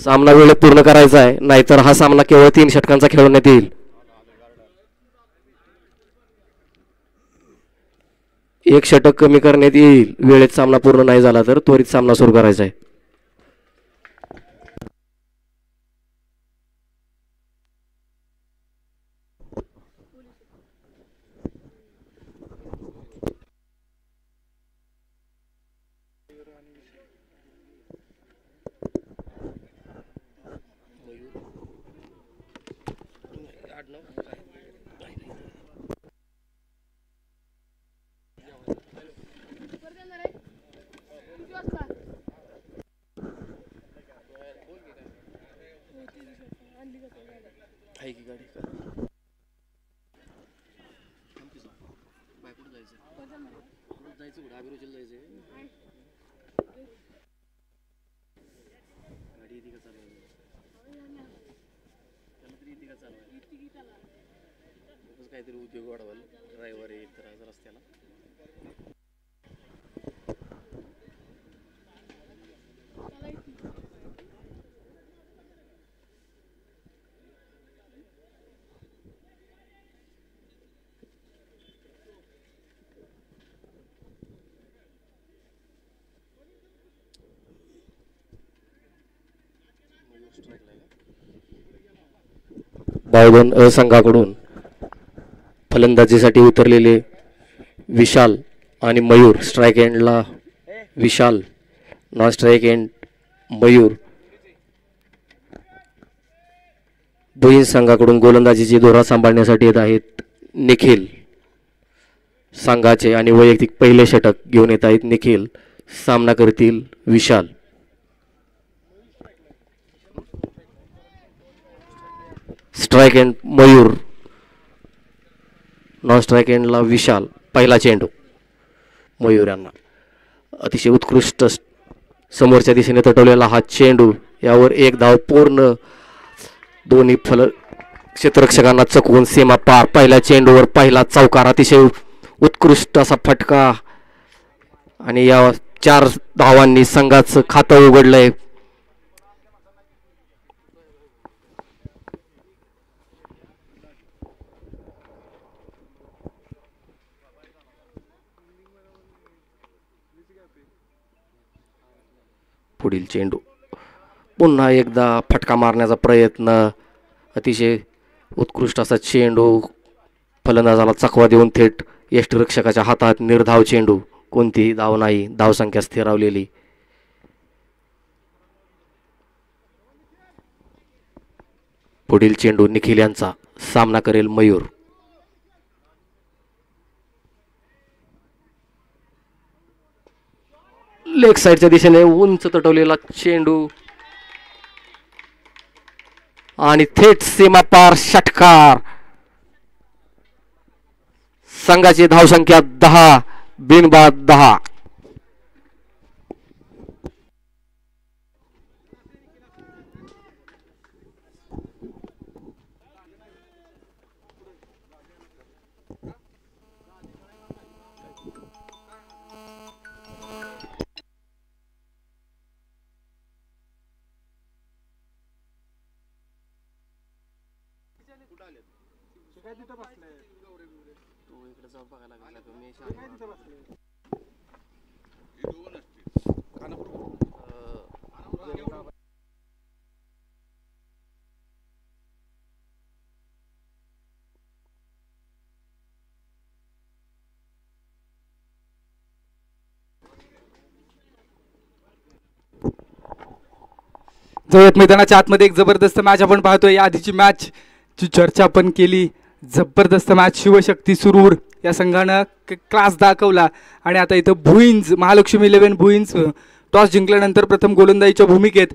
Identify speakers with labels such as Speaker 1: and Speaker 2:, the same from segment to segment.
Speaker 1: सामना वेळेत पूर्ण करायचा आहे, नाहीतर हा सामना केवळ 3 षटकांचा खेळवण्यात येईल. एक षटक कमी करण्यात येईल वेळेत सामना पूर्ण नाही झाला तर. त्वरित सामना सुरू करायचा आहे. काहीतरी उद्योग वाढवाल ड्रायव्हर येईल तर आज रस्त्याला. बावधन अ संघाकडून फलंदाजीसाठी उतरलेले विशाल आणि मयूर. स्ट्राईक एंडला Vishal, non strike end Mayur. Bhuinj संघाकडून गोलंदाजीची धोरा सांभाळण्यासाठी येत आहेत निखिल. संघाचे आणि वैयक्तिक पहिले षटक घेऊन येत आहेत निखिल. सामना करतील Vishal. Strike end Mayur, non strike एंडला विशाल. पहिला चेंडू मयूर यांना. अतिशय उत्कृष्ट समोरच्या दिशेने तटवलेला हा चेंडू. यावर एक धाव पूर्ण. दोन्ही क्षेत्ररक्षकांना चकवून सीमा पार. पहिल्या चेंडूवर पहिला चौकार. अतिशय उत्कृष्ट असा फटका आणि या 4 धावांनी संघाचं खातं उघडलंय. पुढील चेंडू पुन्हा एकदा फटका मारण्याचा प्रयत्न. अतिशय उत्कृष्ट असा चेंडू फलंदाजाला चकवा देऊन थेट यष्टिरक्षकाच्या हातात. निर्धाव चेंडू. कोणतीही धाव नाही. धावसंख्या स्थिरावलेली. पुढील चेंडू निखिल यांचा. सामना करेल मयूर. लेग साईडच्या दिशेने उंच तटवलेला चेंडू आणि थेट सीमा पार षटकार. संघाची धावसंख्या 10, बिनबाद 10.
Speaker 2: जवळत मैदानाच्या आतमध्ये एक जबरदस्त मॅच आपण पाहतोय. या आधीची मॅच ची चर्चा आपण केली. जबरदस्त मॅच. शिवशक्ती सुरूर या संघानं क्लास दाखवला आणि आता इथं भुईंज महालक्ष्मी 11 भुईंज टॉस जिंकल्यानंतर प्रथम गोलंदाजीच्या भूमिकेत,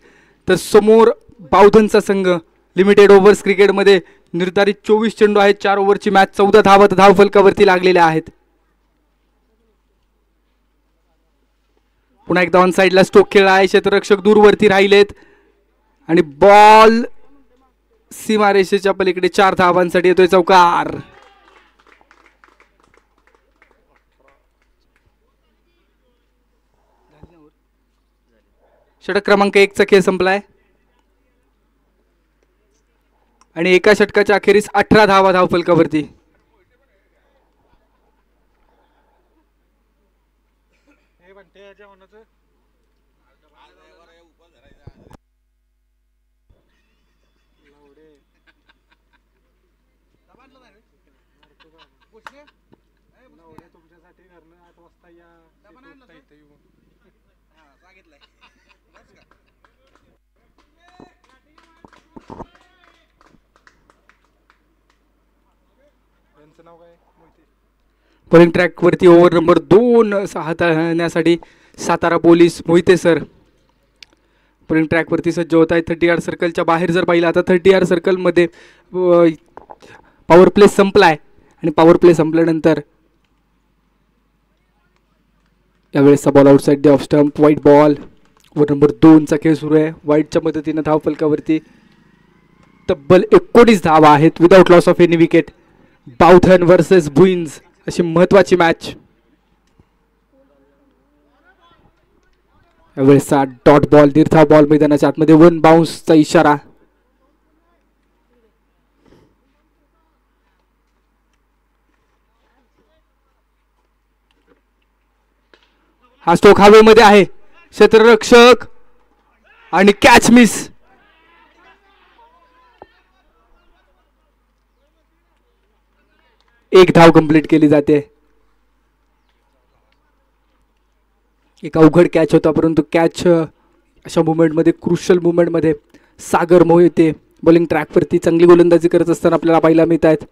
Speaker 2: तर समोर बावधनचा संघ लिमिटेड ओव्हर्स क्रिकेटमध्ये निर्धारित 24 चेंडू आहेत. 4 ओव्हरची मॅच. 14 धावा धावफलकावरती लागलेल्या आहेत. पुन्हा एकदा ऑन साईडला स्ट्रोक खेळला आहे. क्षेत्ररक्षक दूरवरती राहिलेत आणि बॉल सीमारेषेच्या पलीकडे 4 धावांसाठी येतोय. चौकार. षटक क्रमांक 1 चा खेळ संपलाय. आणि एका षटकाच्या अखेरीस 18 धावा धावफलकावरती. बॉलिंग ट्रॅक वरती ओव्हर नंबर 2 हाताळण्यासाठी Satara police Mohite sir bowling track वरती सज्ज होत आहे. 30 यार्ड सर्कलच्या बाहेर जर पाहिलं आता 30 यार्ड सर्कलमध्ये पॉवर प्ले संपलाय आणि पॉवर प्ले संपल्यानंतर यावेळेसचा ball outside the off stump. Wide ball. Over number 2चा खेळ सुरू आहे. व्हाईटच्या मदतीनं धावफलकावरती तब्बल 19 धावा आहेत without loss of any wicket. Bavdhan versus Bhuinj अशी महत्वाची मॅच. यावेळेसचा डॉट बॉल दीर्घा बॉल मैदानाच्या आतमध्ये 1 बाउन्सचा इशारा. हा स्ट्रोक हवेमध्ये आहे. क्षेत्ररक्षक आणि कॅच मिस. एक धाव कंप्लीट केली जाते. एक अवघड कॅच होता परंतु कॅच अशा मुवमेंटमध्ये क्रुशियल मुवमेंटमध्ये सागर मोहिते बॉलिंग ट्रॅकवरती चांगली गोलंदाजी करत असताना आपल्याला पाहायला मिळत आहेत.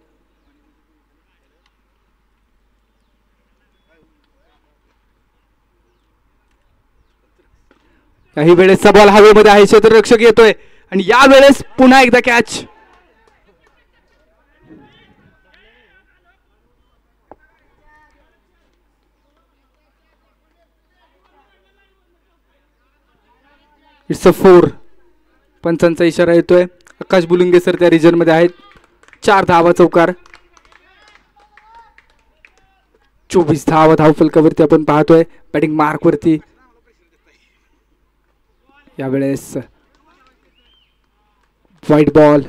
Speaker 2: काही वेळेसचा बॉल हवेमध्ये आहे. क्षेत्ररक्षक येतोय आणि या वेळेस पुन्हा एकदा कॅच. It's a 4. पंचांचा इशारा येतोय. आकाश बुलुंगे सर त्या रिजन मध्ये आहेत. 4 धावा चौकार. 24 धावा धावफलकावरती आपण पाहतोय. बॅटिंग मार्क वरती यावेळेस व्हाईट बॉल.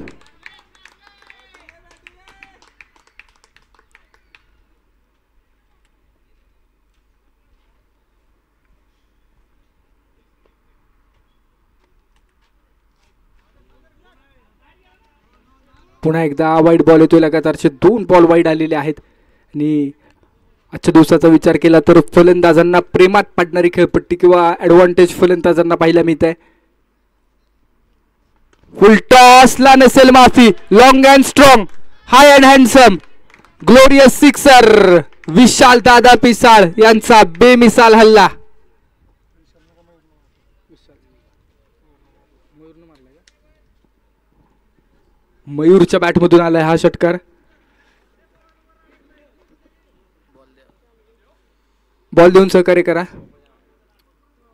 Speaker 2: पुन्हा एकदा वाईट बॉल येतोय. लगातारचे 2 बॉल वाईट आलेले आहेत आणि आजच्या दिवसाचा विचार केला तर फलंदाजांना प्रेमात पडणारी खेळपट्टी किंवा ऍडव्हान्टेज फलंदाजांना पाहायला मिळत आहे. फुल टॉसला नसेल माफी. Long and strong, high and handsome, glorious sixer. Vishal दादा पिसाळ यांचा बेमिसाल हल्ला. मयूरच्या बॅटमधून आलाय हा षटकार. बॉल देऊन सहकार्य करा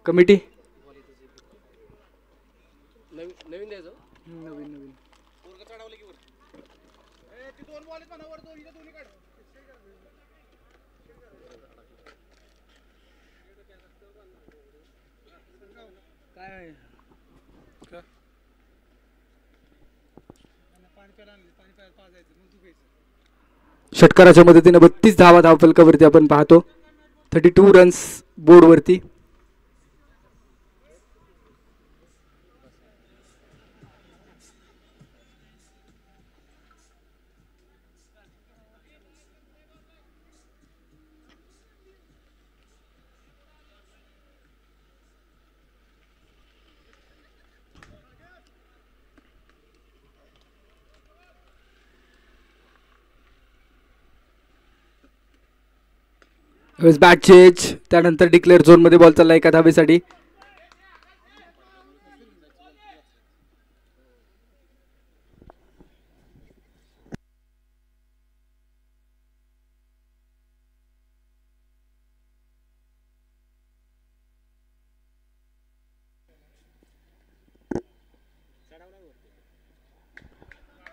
Speaker 2: कमिटी. षटकाराच्या मदतीने 32 धावा धावफलकावरती आपण पाहतो. 32 रन्स बोर्डवरती. Bat change. त्यानंतर डिक्लेअर झोन मध्ये बॉल चालला एका धावेसाठी.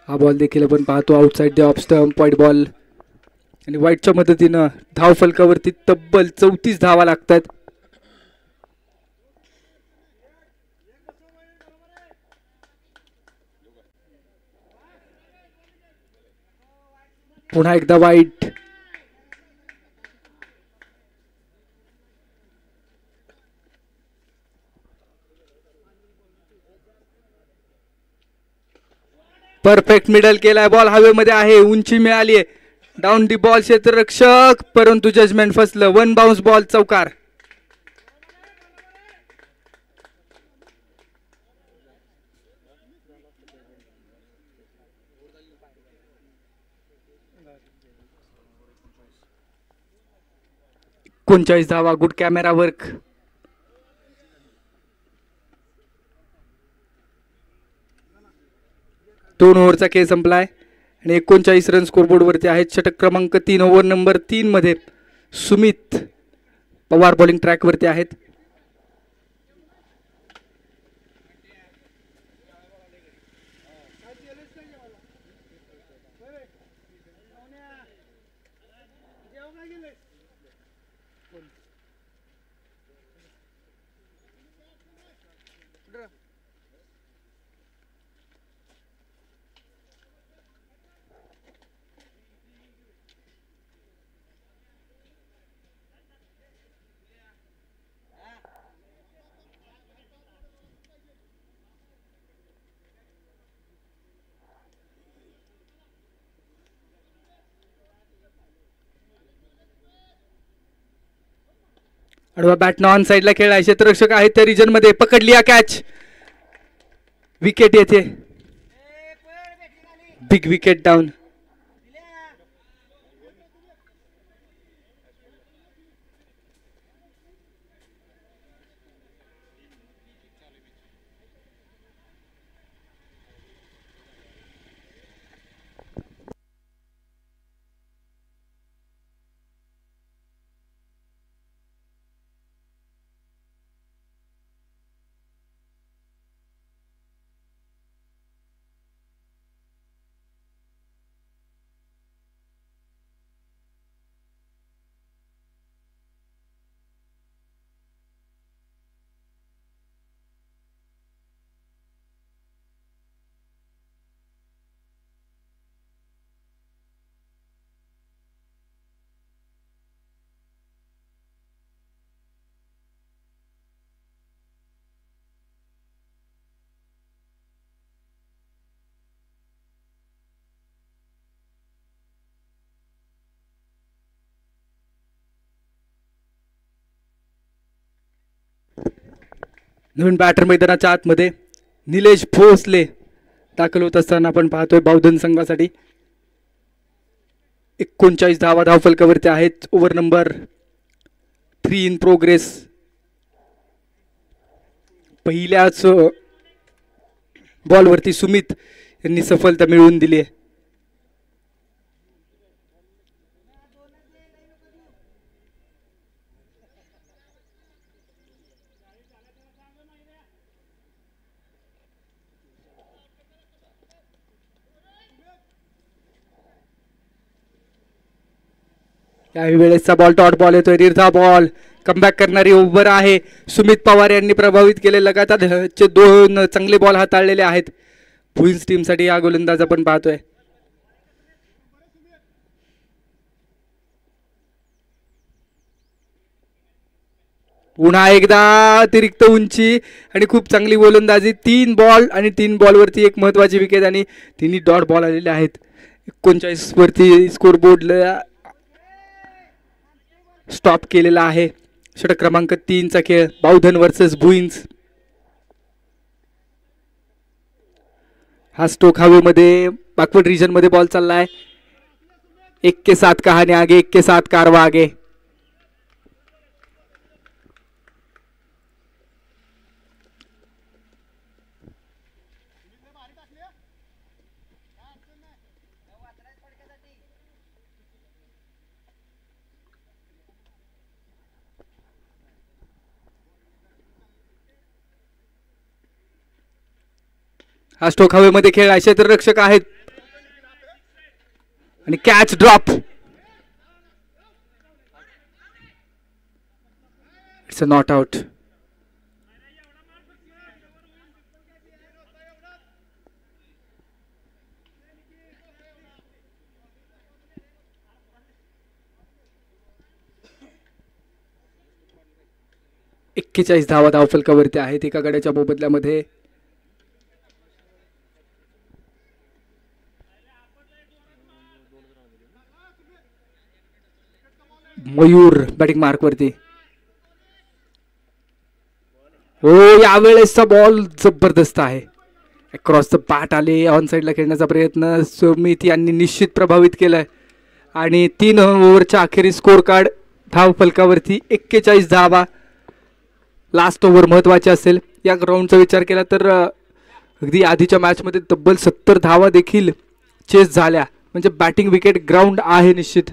Speaker 2: हा बॉल देखील आपण पाहतो outside the off stump. Wide ball आणि व्हाईटच्या मदतीनं धाव फलकावरती तब्बल 34 धावा लागतात. पुन्हा एकदा वाईट. परफेक्ट मिडल केलाय. बॉल हवेमध्ये आहे. उंची मिळाली आहे. डाऊन दी बॉल क्षेत्ररक्षक, परंतु जजमेंट फसलं. वन बाउन्स बॉल चौकार. एकोणचाळीस धावा. Good camera work. दोन ओव्हरचा खेळ संपलाय आणि 39 रन स्कोरबोर्ड वरती आहेत. षटक क्रमांक 3 ओव्हर नंबर 3 मध्ये सुमित पवार बॉलिंग ट्रॅक वरती आहेत. आडवा बॅट ऑन साइडला खेळ आहे. क्षेत्ररक्षक आहेत त्या रिजन मध्ये. पकडली कॅच. विकेट येते. Big wicket down. नवीन बॅटर मैदानाच्या आतमध्ये निलेश भोसले दाखल होत असताना आपण पाहतोय बावधन संघासाठी. 39 धावा धावफलकावरती आहेत. Over number 3 in progress. पहिल्याच बॉलवरती सुमित यांनी सफलता मिळवून दिली आहे. याही वेळेसचा बॉल डॉट बॉल येतोय. दीर्घा बॉल. कमबॅक करणारी ओव्हर आहे. सुमित पवार यांनी प्रभावित केले. लगातारचे 2 चांगले बॉल हाताळलेले आहेत. क्वीन्स टीम साठी हा गोलंदाज आपण पाहतोय. पुन्हा एकदा अतिरिक्त उंची आणि खूप चांगली गोलंदाजी. 3 बॉल आणि 3 बॉल वरती एक महत्वाची विकेट आणि 3 डॉट बॉल आलेले आहेत. 39 वरती स्कोरबोर्डला स्टॉप केलेला आहे. षटक क्रमांक 3 चा खेळ. बावधन वर्सेस भुईन्स. हा स्टोक हवेमध्ये बॅकवर्ड रिजन मध्ये बॉल चाललाय. 1 के 7 कहानी आगे, 1 के 7 कारवा आगे. हा स्टोक हवेमध्ये खेळ आहे. क्षेत्ररक्षक आहेत आणि catch drop. It's a not out. 41 धावा धावफलकावरती आहेत एका गड्याच्या मोबदल्यामध्ये. मयूर बॅटिंग मार्क वरती. हो, यावेळेसचा बॉल जबरदस्त आहे. अक्रॉस द बॅट आले. ऑन साईडला खेळण्याचा प्रयत्न सुमित यांनी निश्चित प्रभावित केलाय आणि 3 ओव्हरच्या अखेरीस स्कोर कार्ड धाव फलकावरती 41 धावा. लास्ट ओव्हर महत्वाची असेल. या ग्राउंडचा विचार केला तर अगदी आधीच्या मॅचमध्ये तब्बल 70 धावा देखील चेस झाल्या. म्हणजे बॅटिंग विकेट ग्राउंड आहे निश्चित.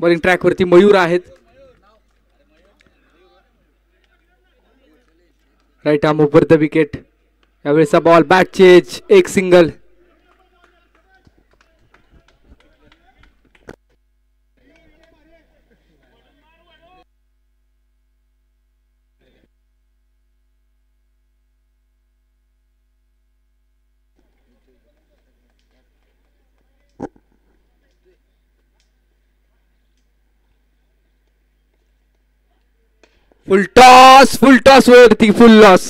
Speaker 2: बॉलिंग ट्रॅक वरती मयूर आहेत. Right arm over the wicket. यावेळेचा बॉल बॅक चेज, एक सिंगल. फुल टॉस वरती फुल लॉस.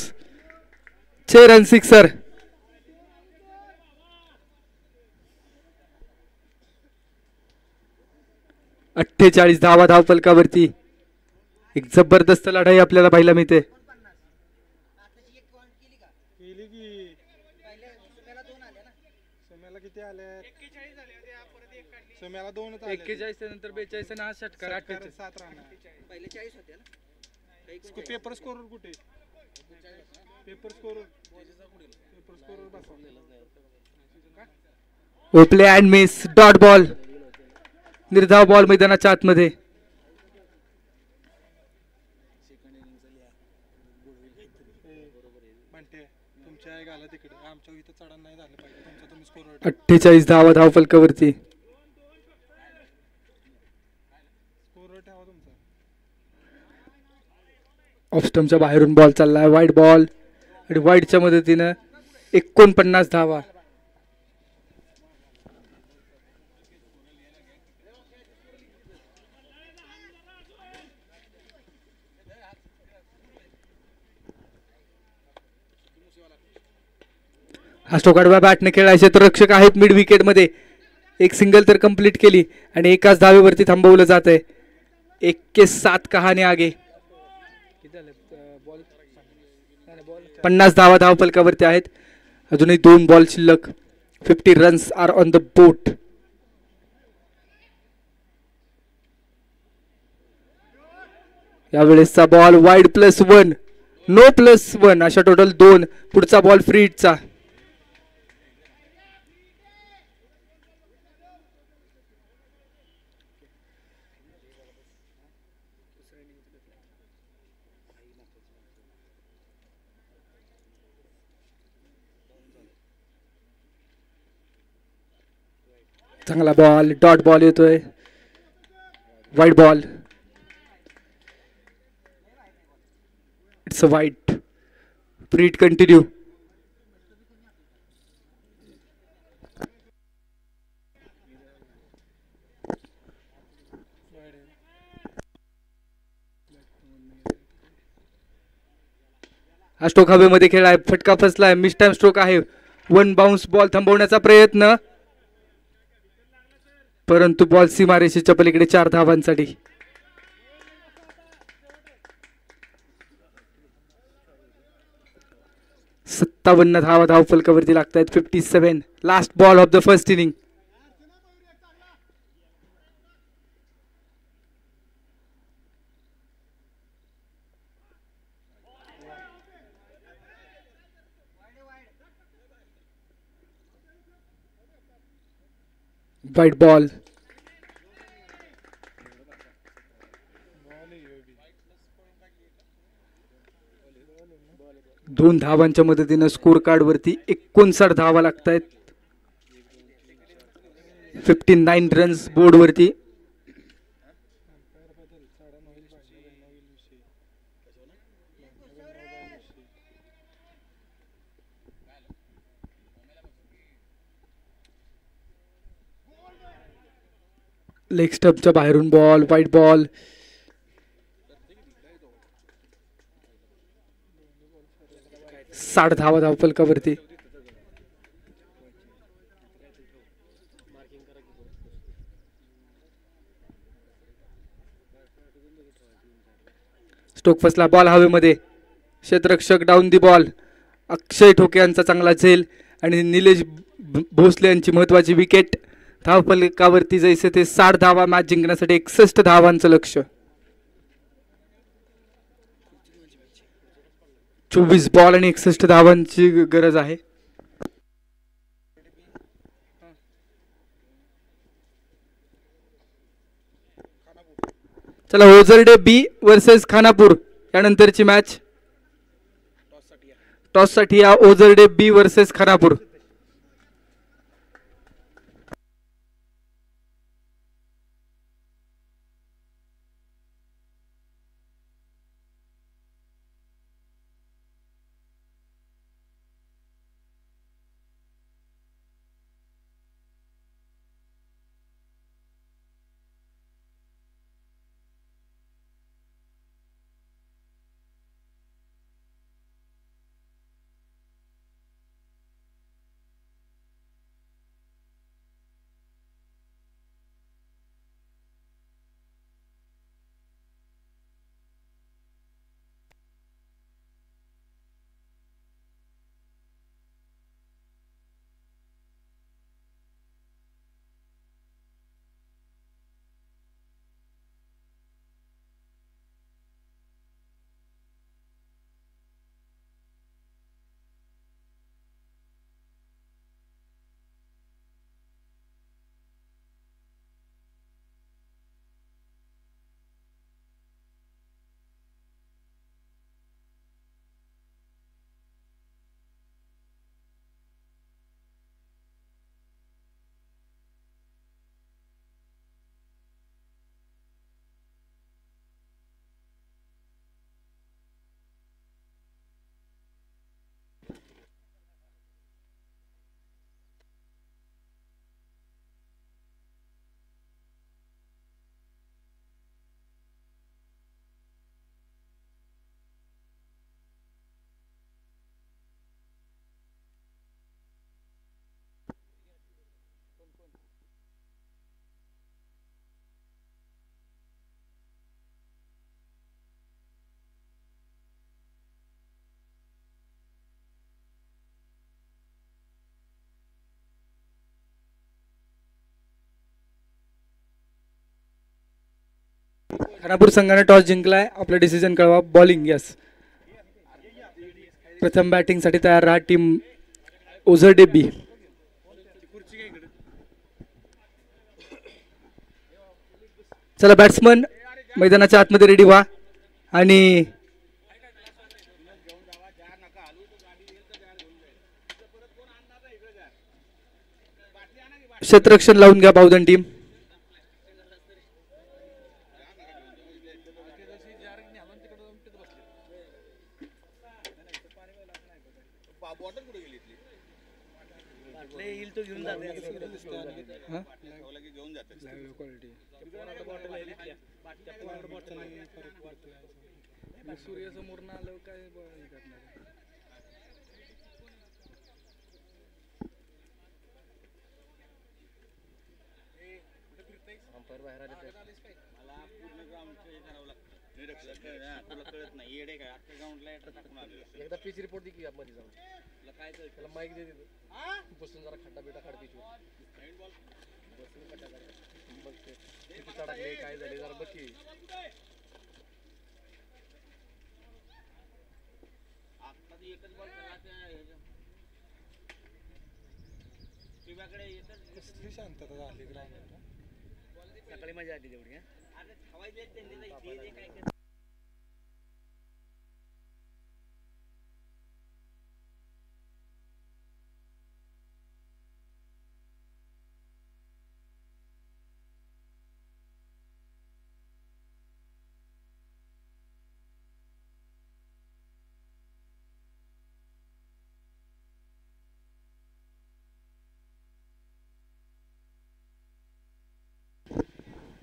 Speaker 2: 6 run sixer. अठ्ठेचाळीस धावा धाव फलकावरती. एक जबरदस्त लढाई आपल्याला पाहायला मिळते.
Speaker 3: सोम्याला 2
Speaker 2: 41 नंतर 42 आणि हा षटकार
Speaker 3: 7 रन. पहिले 40 होते ना. पेपर स्कोर कुठे? Paper score
Speaker 2: play and miss. Dot ball. निर्धाव बॉल मैदानाच्या आतमध्ये.
Speaker 3: तुमच्या गाला तिकडे आमच्या इथं चढण नाही झालं पाहिजे. तुमचा तुम्ही स्कोर
Speaker 2: 48 धावा धाव फलकावरती. ऑफ स्टंपच्या बाहेरून बॉल चाललाय. वाईड बॉल आणि वाईडच्या मदतीनं 49 धावा. हा स्ट्रोक आडव्या बॅटने खेळायचे तर रक्षक आहेत मिड विकेट मध्ये. एक सिंगल तर कंप्लीट केली आणि एकाच धावेवरती थांबवलं जात आहे. 21-7 कहाणी आगे. 50 धावा धाव फलकावरती आहेत. अजूनही 2 बॉल शिल्लक. 50 runs are on the board. यावेळेसचा बॉल वाईड +1, नो +1 अशा टोटल 2. पुढचा बॉल फ्री हिटचा. चांगला बॉल. डॉट बॉल येतोय. Wide ball. It's a wide. Free hit continue. हा स्ट्रोक हवेमध्ये खेळाय. फटका फसलाय. मिस टाइम स्ट्रोक आहे. 1 बाउन्स बॉल थांबवण्याचा प्रयत्न, परंतु बॉल सीमारेषेच्या पलीकडे 4 धावांसाठी. सत्तावन्न धावा धाव फलकावरती लागत आहेत. 57. Last ball of the first inning. वाईट बॉल. दोन धावांच्या मदतीनं स्कोर कार्ड वरती 59 धावा लागतायत. 59 रन्स बोर्ड वरती. लेग स्टंपच्या बाहेरून बॉल. वाईट बॉल. साठ धावा धावफलकावरती. स्टोक फसला. बॉल हवेमध्ये. क्षेत्ररक्षक डाऊन दी बॉल. अक्षय ठोके यांचा चांगला झेल आणि निलेश भोसले यांची महत्वाची विकेट. धावफलकावरती जैसे ते 60 धावा मॅच जिंकण्यासाठी 61 धावांचं लक्ष. 24 बॉल आणि 61 धावांची गरज आहे. चला ओझरडे बी वर्सेस खानापूर यानंतरची मॅच. टॉस साठी या ओझरडे बी वर्सेस खानापूर. खानापूर संघाने टॉस जिंकलाय. आपला डिसिजन कळवा. बॉलिंग. यस. प्रथम बॅटिंग साठी तयार राहा टीम ओझरडे बी. चला बॅट्समन मैदानाच्या आतमध्ये रेडी व्हा आणि क्षेत्ररक्षण लावून घ्या बावधन टीम. सूर्य समोर ना आलं काय एकदा पिच रिपोर्ट दे की मध्ये जाऊन काय त्याला माईक दे बसून जरा खड्डा बिड्डा काढ पिच बसून किती तडकले काय झाले जरा बघ की.
Speaker 3: कसली शांतता झाली ग्राउंडवर.
Speaker 4: सकाळी मजा आली तेवढी.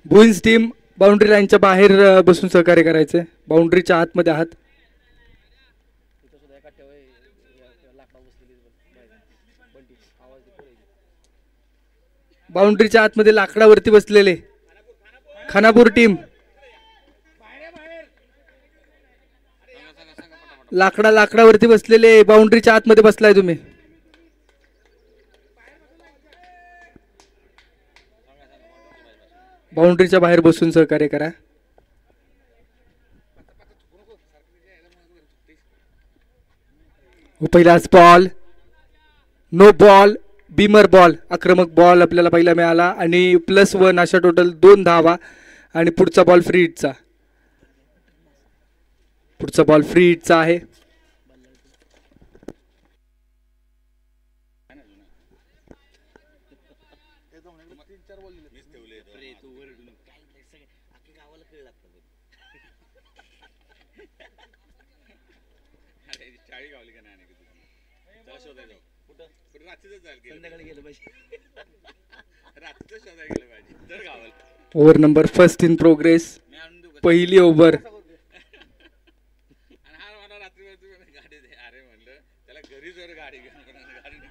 Speaker 2: भुईन्स टीम बाउंड्री लाईनच्या बाहेर बसून सहकार्य करायचंय. बाउंड्रीच्या आतमध्ये आहात. बाउंड्रीच्या आतमध्ये लाकडावरती बसलेले खानापूर टीम. लाकडावरती बसलेले बाउंड्रीच्या आतमध्ये बसलाय तुम्ही. बाउंड्रीच्या बाहेर बसून सहकार्य करा. पहिलाच ball, no ball, beamer ball, आक्रमक बॉल आपल्याला पहिला मिळाला आणि +1 अशा टोटल 2 धावा. आणि पुढचा बॉल फ्री हिटचा. पुढचा बॉल फ्री हिटचा आहे. Over number first in progress. पहिली ओव्हर.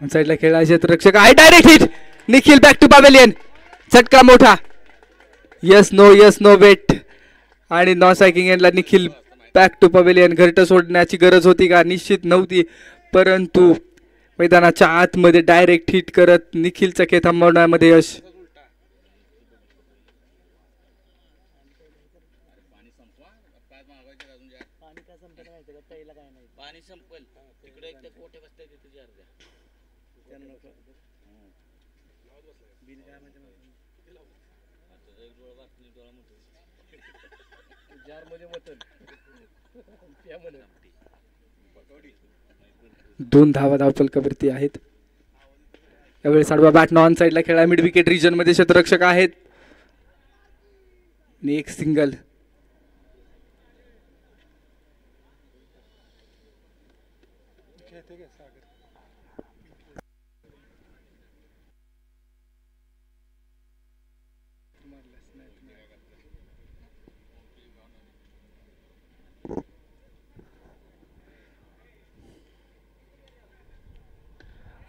Speaker 2: साईडला खेळा क्षेत्ररक्षक आहे. Direct hit. Nikhil back to pavilion. झटका मोठा. Yes no wait. आणि नॉन स्ट्रायकिंग एंडला निखिल बॅक टू पॅव्हेलियन. घरटं सोडण्याची गरज होती का? निश्चित नव्हती. परंतु मैदानाच्या आतमध्ये डायरेक्ट हिट करत निखिलचा खेळ थांबवण्यामध्ये यश.
Speaker 4: पाणी संपल तिकडे एक कोठे बसते तिथे
Speaker 2: दोन धावा धावफलकावरती आहेत. यावेळी आडवा बॅट नॉन साइडला खेळा. मिड विकेट रिजन मध्ये क्षेत्ररक्षक आहेत. आणि एक सिंगल.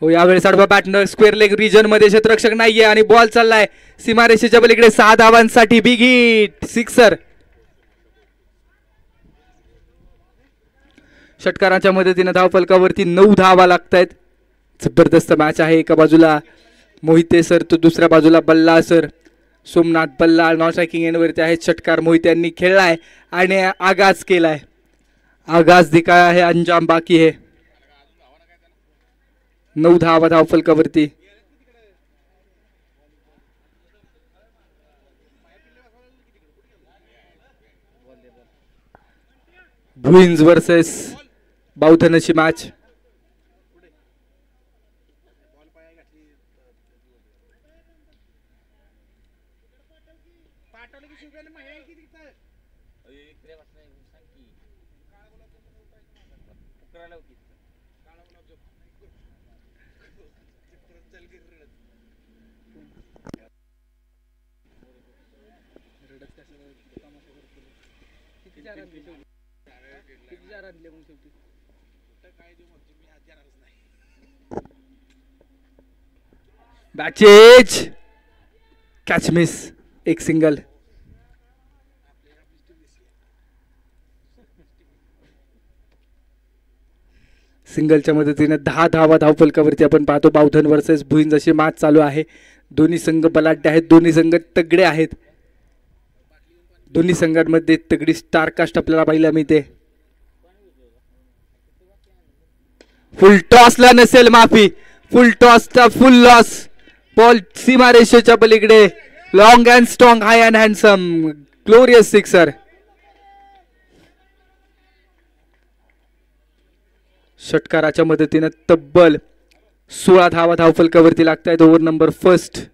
Speaker 2: हो यावेळेस आडवा बॅटनर स्क्वेअर लेग रिजन मध्ये क्षेत्ररक्षक नाहीये आणि बॉल चाललाय सीमारेषेच्या पलीकडे. 6 धावांसाठी बिग हिट. सिक्सर. षटकाराच्या मदतीने धावफलकावरती 9 धावा लागतायत. जबरदस्त मॅच आहे. एका बाजूला मोहिते सर तर दुसऱ्या बाजूला बल्ला सर. सोमनाथ बल्ला नॉन स्ट्रायकिंग एंडवरती आहेत. षटकार मोहित्यांनी खेळलाय आणि आगाज केलाय. आगाज दिखाया है, अंजाम बाकी है. 9 धावा धावफलकावरती. भुईन्स वर्सेस बावधनची मॅच. बॅचेज कॅच मिस. एक सिंगल. सिंगलच्या मदतीने 10 धावा धावफलकावरती आपण पाहतो. बावधन वर्सेस भुईन्स अशी मॅच चालू आहे. दोन्ही संघ बलाढ्य आहेत. दोन्ही संघ तगडे आहेत. दोन्ही संघांमध्ये तगडी स्टारकास्ट आपल्याला पाहायला मिळते. फुल टॉसला नसेल माफी. फुल टॉसचा फुल लॉस. बॉल सीमारेषेच्या पलीकडे. Long and strong, high and handsome, glorious sixer. षटकाराच्या मदतीने तब्बल 16 धावा धावफलकावरती लागतायत. Over number first.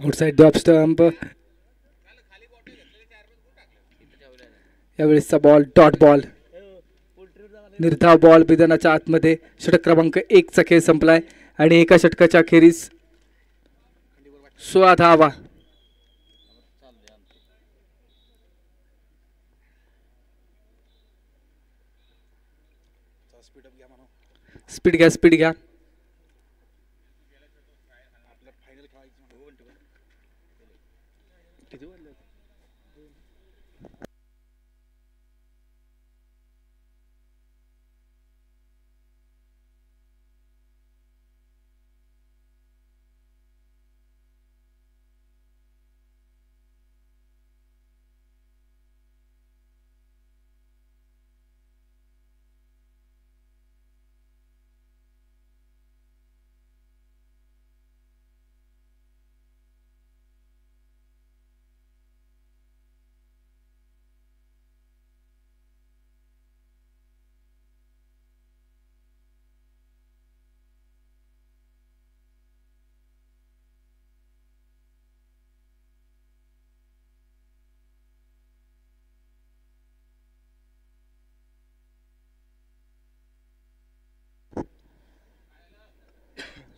Speaker 2: Outside the off stump. यावेळेसचा बॉल डॉट बॉल, निर्धाव बॉल मैदानाच्या आतमध्ये. षटक क्रमांक 1 चा खेळ संपलाय आणि एका षटकाच्या अखेरीस 16 धावा. स्पीड घ्या, स्पीड घ्या.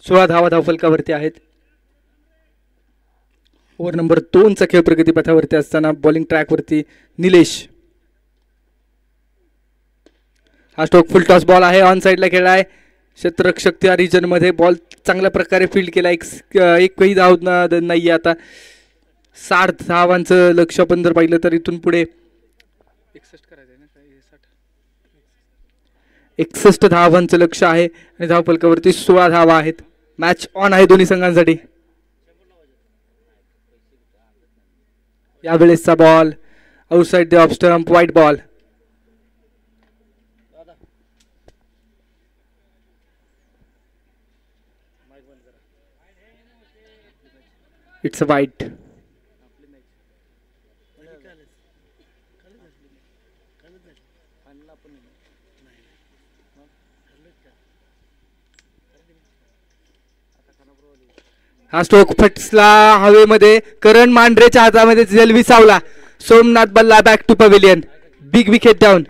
Speaker 2: सोळा धावा धावफलकावरती आहेत. ओव्हर नंबर 2 चा खेळ प्रगतीपथावरती असताना बॉलिंग ट्रॅकवरती निलेश. हा स्ट्रोक फुल टॉस बॉल आहे, ऑन साईडला खेळलाय. क्षेत्ररक्षक त्या रिजन मध्ये बॉल चांगल्या प्रकारे फील्ड केला. एकही धाव नाहीये. आता 60 धावांचं लक्ष पण जर पाहिलं तर इथून पुढे 61 धावांचं लक्ष आहे आणि धावफलकावरती 16 धावा आहेत. मॅच ऑन आहे दोन्ही संघांसाठी. यावेळेसचा ball outside the off stump, wide ball. It's a wide. हा स्ट्रोक फटसला हवेमध्ये. करण मांढरेच्या हातामध्ये झेल विसावला. Somnath Balla back to pavilion. Big wicket down.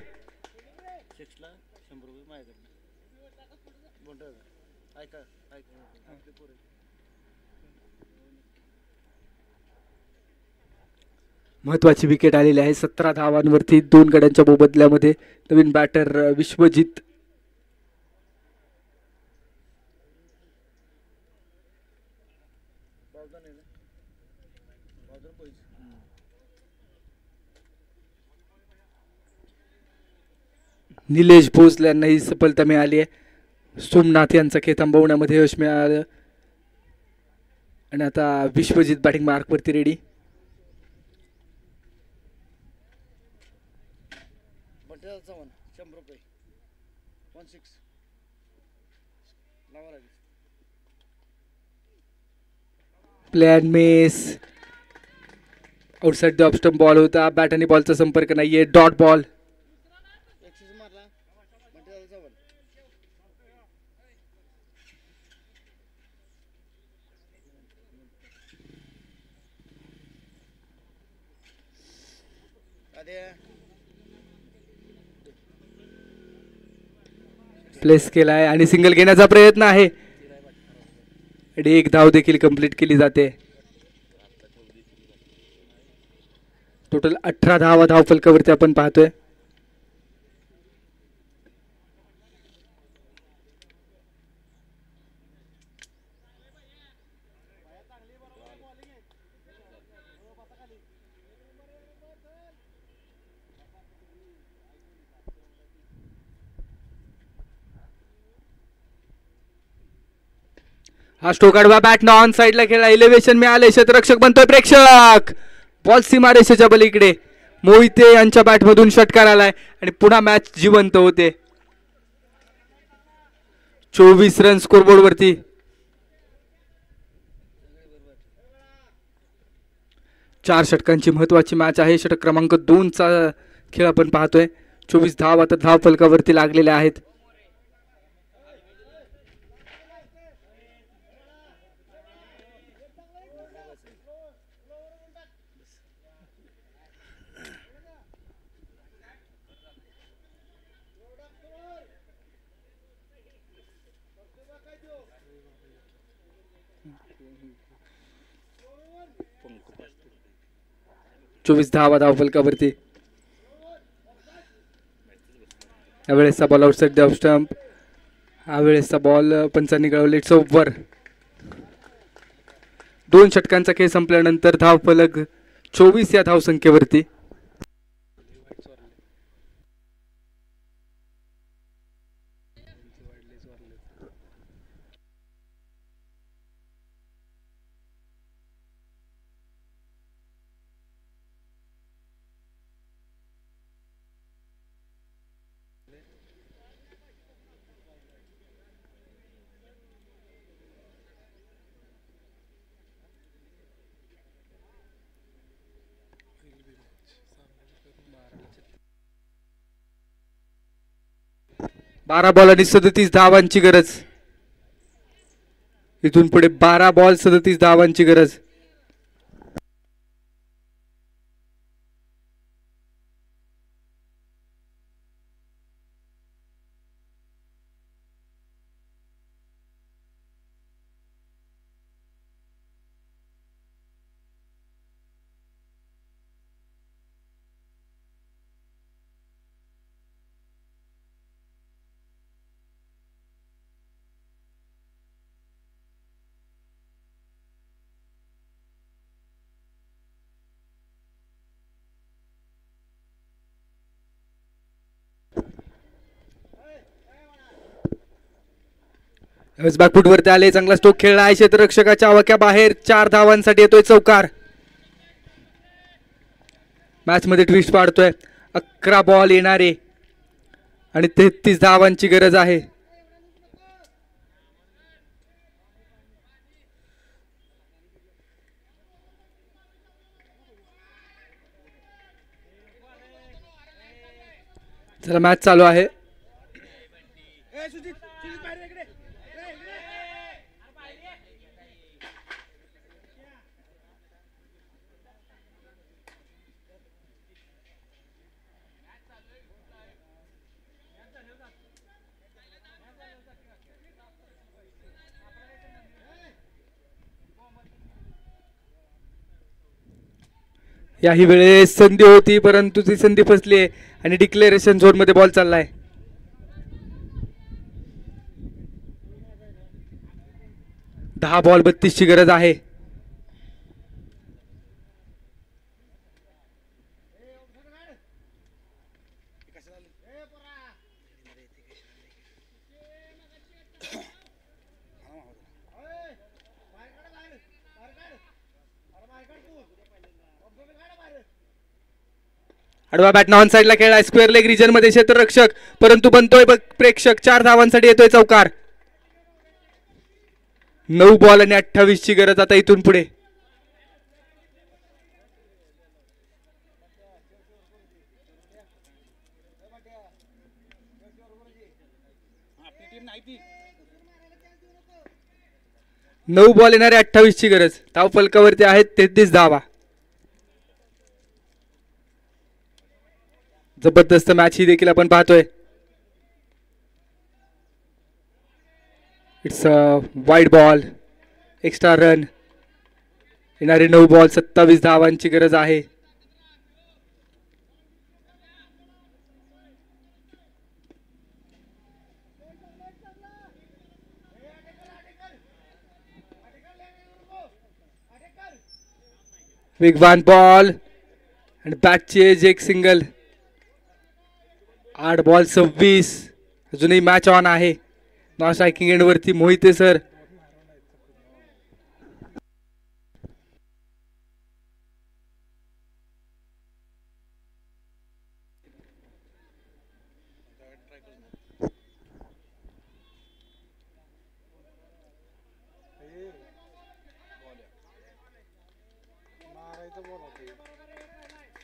Speaker 2: महत्वाची विकेट आलेली आहे. 17 धावांवरती 2 गड्यांच्या मोबदल्यामध्ये नवीन बॅटर विश्वजित. निलेश भोसले यांना ही सफलता मिळाली आहे. सोमनाथ यांचा खेळ थांबवण्यामध्ये यश मिळालं आणि आता विश्वजित बॅटिंग मार्कवरती ready. Play and miss. Outside the off stump ball होता. बॅट आणि बॉलचा संपर्क नाहीये. Dot ball. प्लेस केलाय आणि सिंगल घेण्याचा प्रयत्न आहे. एक धाव देखील कंप्लीट केली जाते. टोटल 18 धावा धावफलकावरती आपण पाहतोय. हा स्ट्रोक आडवा बॅट ऑन साईडला खेळला. इलेव्हेशन मिळाले. क्षेत्ररक्षक बनतोय प्रेक्षक. बॉल सीमारेषेच्या पलीकडे. मोहिते यांच्या बॅटमधून षटकार आलाय आणि पुन्हा मॅच जिवंत होते. 24 रन स्कोरबोर्ड वरती. चार षटकांची महत्वाची मॅच आहे. षटक क्रमांक 2 चा खेळ आपण पाहतोय. 24 धाव आता धाव फलकावरती लागलेल्या आहेत. चोवीस धावा धाव फलकावरती. यावेळेसचा बॉल आउटसाइड द स्टंप. यावेळेसचा बॉल पंचांनी गळवले. It's over. 2 षटकांचा खेळ संपल्यानंतर धाव फलक 24 या धावसंख्येवरती. बारा बॉल आणि 37 धावांची गरज. इथून पुढे 12 बॉल 37 धावांची गरज. बॅकफूट वरती आले. चांगला स्ट्रोक खेळला आहे. क्षेत्ररक्षकाच्या आवाक्या बाहेर. 4 धावांसाठी येतोय चौकार. मॅच मध्ये ट्विस्ट पाडतोय. 11 बॉल येणारे आणि 33 धावांची गरज आहे. चला मॅच चालू आहे. याही वेळेस संधी होती परंतु ती संधी फसली आहे आणि डिक्लेरेशन झोन मध्ये बॉल चाललाय. दहा बॉल 32 ची गरज आहे. आडवा बॅट ऑन साइडला खेळलाय. स्क्वेअर लेग रिजन मध्ये क्षेत्ररक्षक परंतु बनतोय प्रेक्षक. 4 धावांसाठी येतोय चौकार. 9 बॉल आणि 28 ची गरज आता इथून पुढे. नऊ बॉल येणारे 28 ची गरज. धाव फलकावरती आहेत 33 धावा. जबरदस्त मॅच ही देखील आपण पाहतोय. It's a wide ball. Extra run. येणारे 9 बॉल 27 धावांची गरज आहे. वेगवान बॉल आणि बॅटची एज एक सिंगल. 8 बॉल 26. अजूनही मॅच ऑन आहे. नॉन स्ट्रायकिंग एंड वरती Mohite sir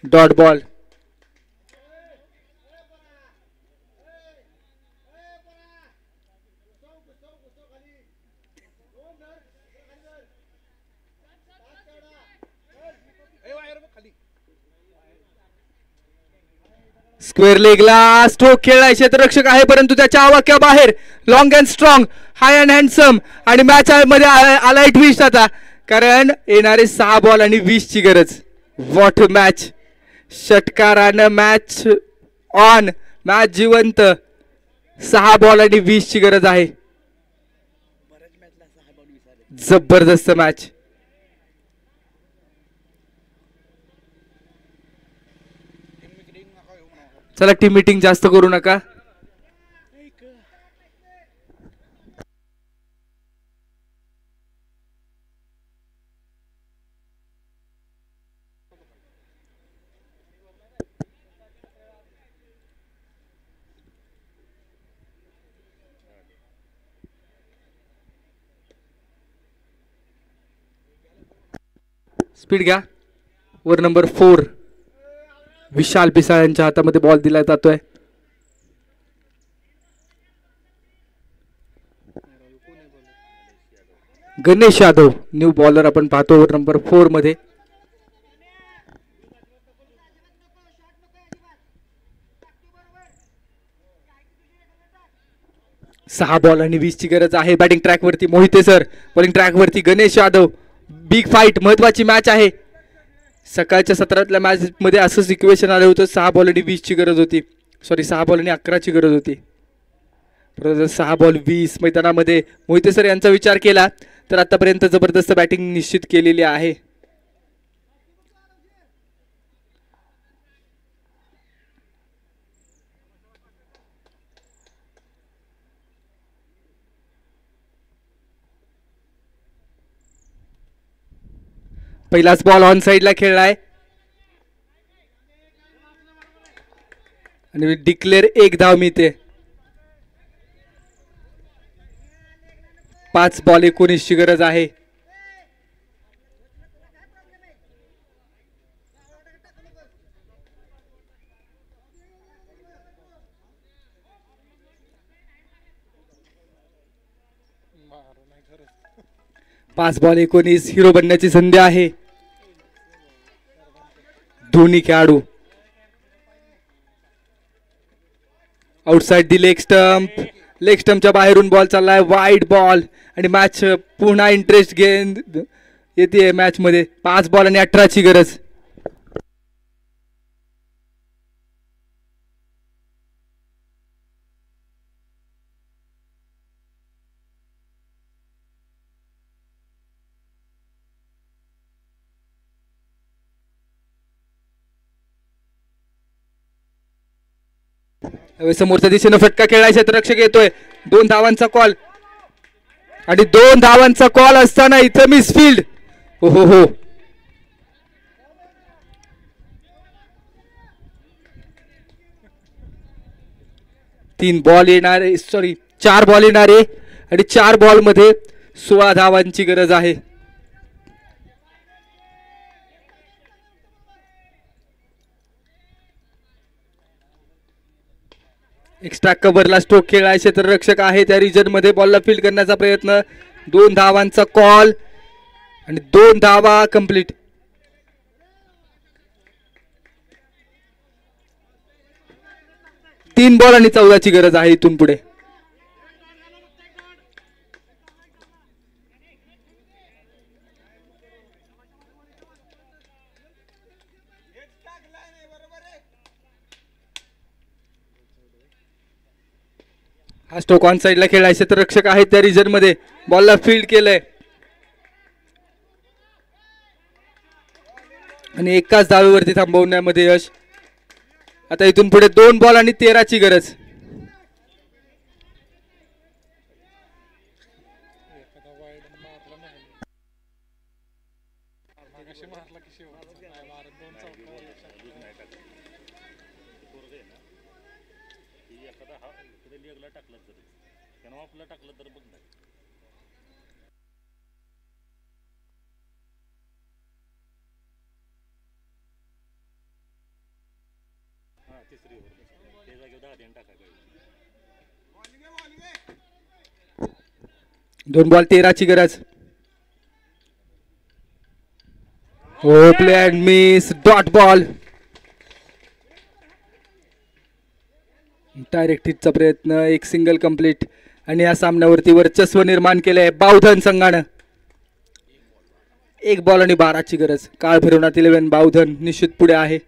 Speaker 2: dot ball. Square लेगला स्ट्रोक खेळलाय क्षेत्ररक्षक आहे, परंतु त्याच्या आवाक्याबाहेर. Long and strong, high and handsome, आणि मॅच मध्ये आलाय ट्विस्ट आता, कारण येणारे 6 बॉल आणि 20 ची गरज. What match. षटकारानं मॅच ऑन, मॅच जिवंत. 6 बॉल आणि 20 ची गरज आहे. जबरदस्त मॅच. चला टीम मीटिंग जास्त करू नका. स्पीड घ्या. Over number 4. विशाल पिसाळ यांच्या हातामध्ये बॉल दिला जातोय. गणेश यादव न्यू बॉलर आपण पाहतो ओव्हर नंबर 4 मध्ये. सहा बॉल आणि 20 ची गरज आहे. बॅटिंग ट्रॅक वरती मोहिते सर, बॉलिंग ट्रॅक वरती गणेश यादव. बिग फाईट, महत्वाची मॅच आहे. सकाळच्या सत्रातल्या मॅच मध्ये असंच इक्वेशन आलं होतं. 6 बॉल आणि 20 ची गरज होती. सॉरी 6 बॉल आणि 11 ची गरज होती. 6 बॉल 20 मैदानामध्ये मोहिते सर यांचा विचार केला तर आतापर्यंत जबरदस्त बॅटिंग निश्चित केलेली आहे. पहिलाच बॉल ऑन साइडला खेळलाय आणि डिक्लेअर 1 धाव मिळते. 5 बॉल 19 ची गरज आहे. पाच बॉल 19. हिरो बनण्याची संधी आहे. दोन्ही खेळाडू outside the leg stump. Leg स्टंपच्या बाहेरून बॉल चाललाय. वाईड बॉल आणि मॅच पुन्हा इंटरेस्ट घेऊन येते मॅच मध्ये. 5 बॉल आणि 18 ची गरज. समोरच्या दिशेनं फटका खेळायचा क्षेत्ररक्षक येतोय. 2 धावांचा कॉल आणि 2 धावांचा कॉल असताना इथं मिसफिल्ड. हो हो हो. तीन बॉल येणारे, सॉरी 4 बॉल येणारे आणि 4 बॉल मध्ये 16 धावांची गरज आहे. एक्स्ट्रा कव्हरला स्ट्रोक खेळाय क्षेत्ररक्षक आहे त्या रिजन मध्ये. बॉलला फील्ड करण्याचा प्रयत्न. 2 धावांचा कॉल आणि 2 धावा कंप्लीट. तीन बॉल आणि 14 ची गरज आहे इथून पुढे. हा स्ट्रोक ऑन साइडला खेळाय क्षेत्ररक्षक आहे त्या रिजन मध्ये. बॉलला फील्ड केलंय आणि एकाच धावेवरती थांबवण्यामध्ये यश. आता इथून पुढे 2 बॉल आणि 13 ची गरज. 2 बॉल 13ची गरज. हो play and miss, dot ball. Direct हिटचा प्रयत्न, एक सिंगल कंप्लीट आणि या सामन्यावरती वर्चस्व निर्माण केलंय बावधन संघानं. 1 बॉल आणि 12ची गरज. काळ फिरवण्यात 11 बावधन निश्चित पुढे आहे.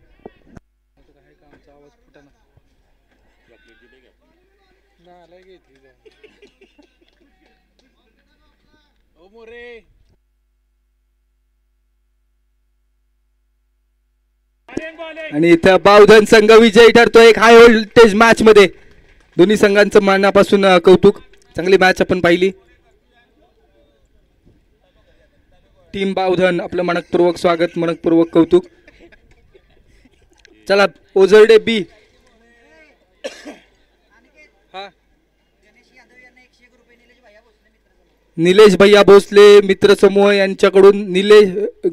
Speaker 2: आणि इथं बावधन संघ विजयी ठरतो एक हाय व्होल्टेज मॅच मध्ये. दोन्ही संघांचं मनापासून कौतुक. चांगली मॅच आपण पाहिली. टीम बावधन आपलं मनपूर्वक स्वागत, मनपूर्वक कौतुक. चला ओझरडे बी. निलेश भैया भोसले मित्र समूह यांच्याकडून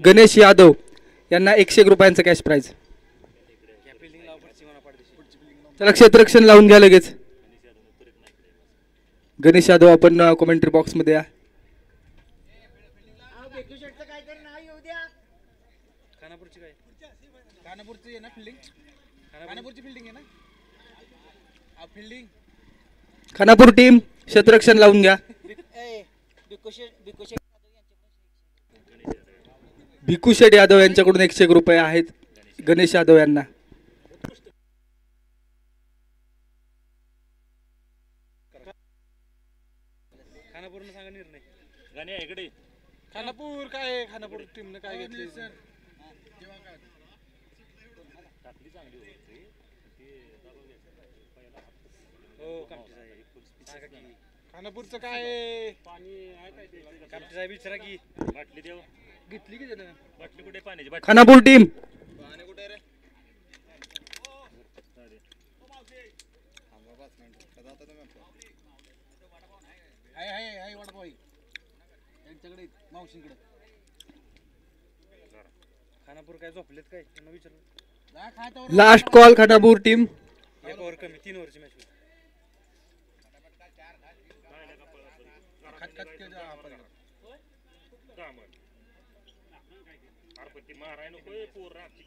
Speaker 2: गणेश यादव यांना 101 रुपयांचं कॅश प्राइज. चला क्षेत्ररक्षण लावून घ्या लगेच. गणेश यादव आपण कॉमेंट्री बॉक्स मध्ये या. खानापूर टीम क्षेत्ररक्षण लावून घ्या. भिकू शेठ यादव यांच्याकडून 101 रुपये आहेत गणेश यादव यांना.
Speaker 3: खानापूर काय, खानापूर टीमने काय घेतले? खानापूरचं काय विचारा की बाटली देव घेतली की बाटली कुठे पाण्याची बाटली.
Speaker 2: खानापूर टीम
Speaker 3: कुठे रे? खानापूर काय झोपलेत काय विचार.
Speaker 2: Last call Khanapur team.
Speaker 3: 1 over कमी 3 ओव्हरची मॅच.